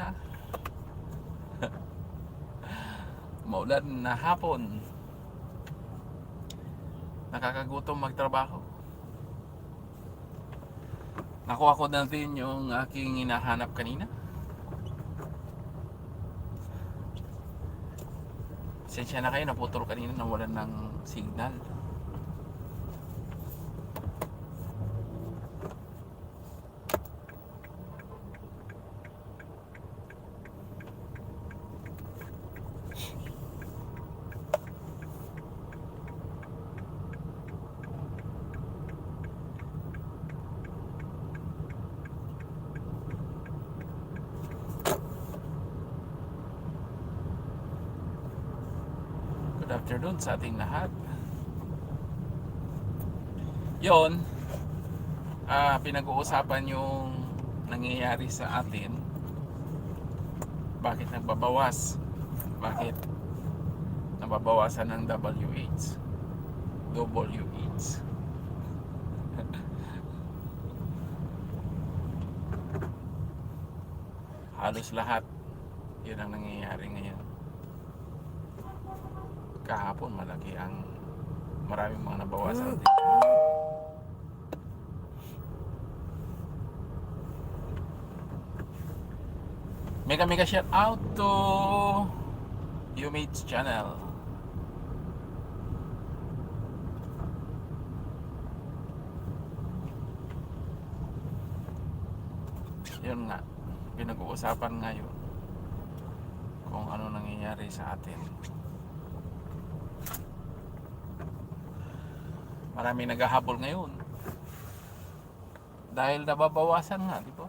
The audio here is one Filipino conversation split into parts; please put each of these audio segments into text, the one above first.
kanina. Maulan na hapon. Nakakagutom magtrabaho. Nakuha ko na din yung aking hinahanap kanina. Sensya na kayo, naputol kanina nang walan ng signal. Good afternoon sa ating lahat. Yon, pinag-uusapan yung nangyayari sa atin. Bakit nagbabawas? Bakit nababawasan ng WH? WH. Halos lahat yun ang nangyayari ngayon. Kahapon maraming mga nabawasan din. Mega shout out to Yumate's channel. Yun nga, pinag-uusapan ngayon kung ano nangyayari sa atin. Maraming naghahabol ngayon dahil nababawasan nga, di ba?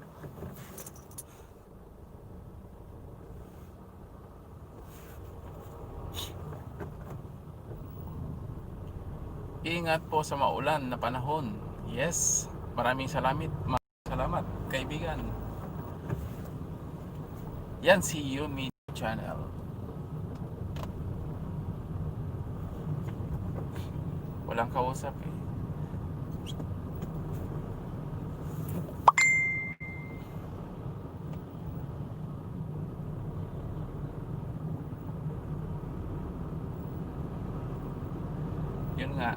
Ingat po sa maulan na panahon. Yes, maraming salamat kaibigan. Yan si Yumi channel. Walang kausap eh. Yun nga.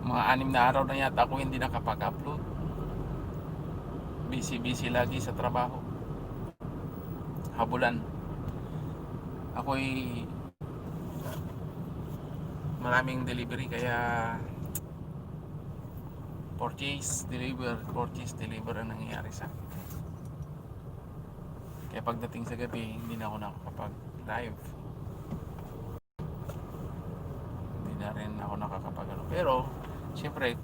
Mga 6 na araw na yata ako hindi nakapag-upload. Busy lagi sa trabaho. Habulan. Ako'y maraming delivery kaya purchase deliver ang nangyayari sa akin. Kaya pagdating sa gabi hindi na ako nakakapag-live. Hindi na rin ako nakakapag-ano. Pero siyempre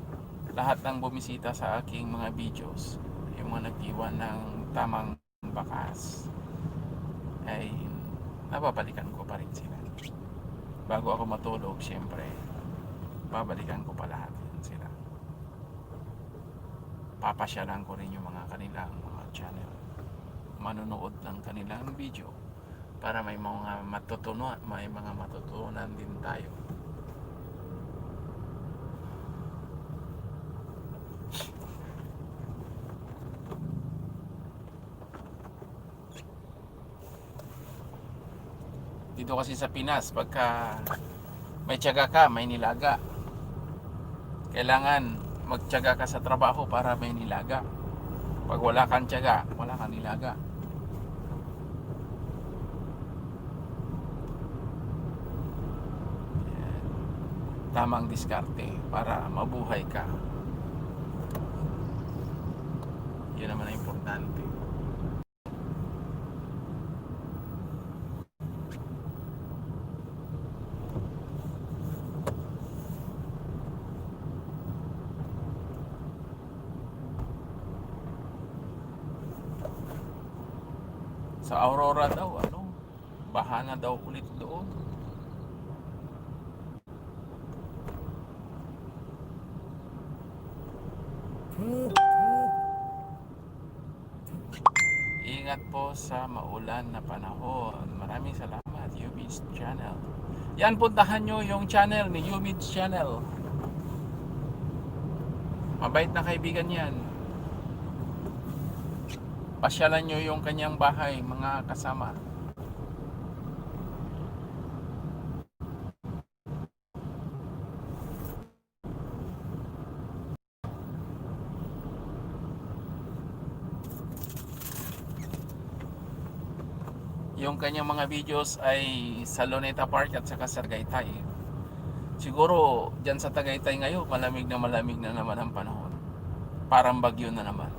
lahat ng bumisita sa aking mga videos, yung mga nag-iwan ng tamang bakas, ay nababalikan ko pa rin sila. Bago ako matulog, siyempre babalikan ko pa lahat sila. Papasyalan ko rin yung mga kanilang mga channel, manonood ng kanilang video para may mga matutunan din tayo. Dito kasi sa Pinas, pagka may tiyaga ka, may nilaga. Kailangan magtiyaga ka sa trabaho para may nilaga. Pag wala kang tiyaga, wala kang nilaga. Yan. Tamang diskarte para mabuhay ka. Yun naman ang importante. Sa Aurora daw, baha na daw ulit doon. Ingat po sa maulan na panahon. Maraming salamat, Yumi's channel. Yan, puntahan nyo yung channel ni Yumi's channel. Mabait na kaibigan yan. Pasyalan nyo yung kanyang bahay, mga kasama. Yung kanyang mga videos ay sa Luneta Park at saka sa Tagaytay. Siguro dyan sa Tagaytay ngayon malamig na naman ang panahon. Parang bagyo na naman.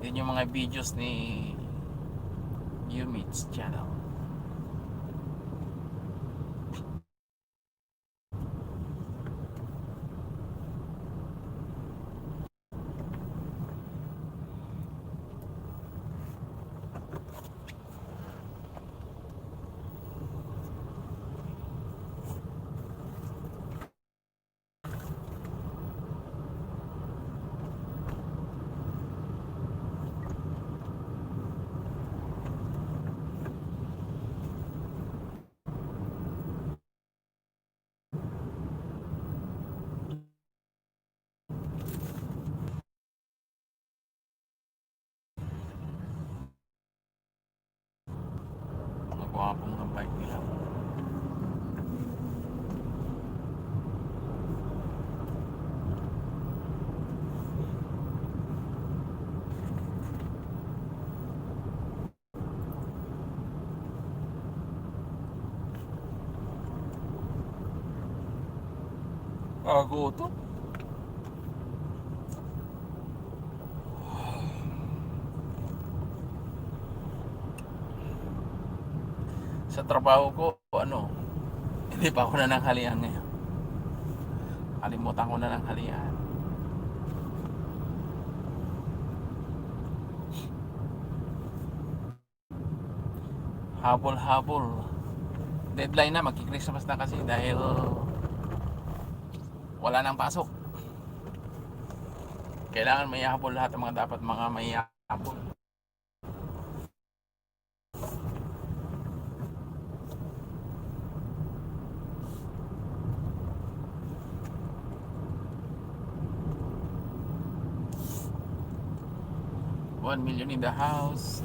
Yun yung mga videos ni Yumit's channel. Magwapong ng bike nila. Ako to. Sa trabaho ko, hindi pa ako nananghalian ngayon. Kalimutan ko na ng halian. Habol-habol. Deadline na, magki-Christmas na kasi dahil wala nang pasok. Kailangan may habol lahat ng mga dapat mga may habol. $1 million in the house.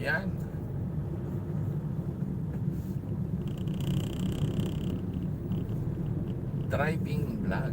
Yan. Driving vlog.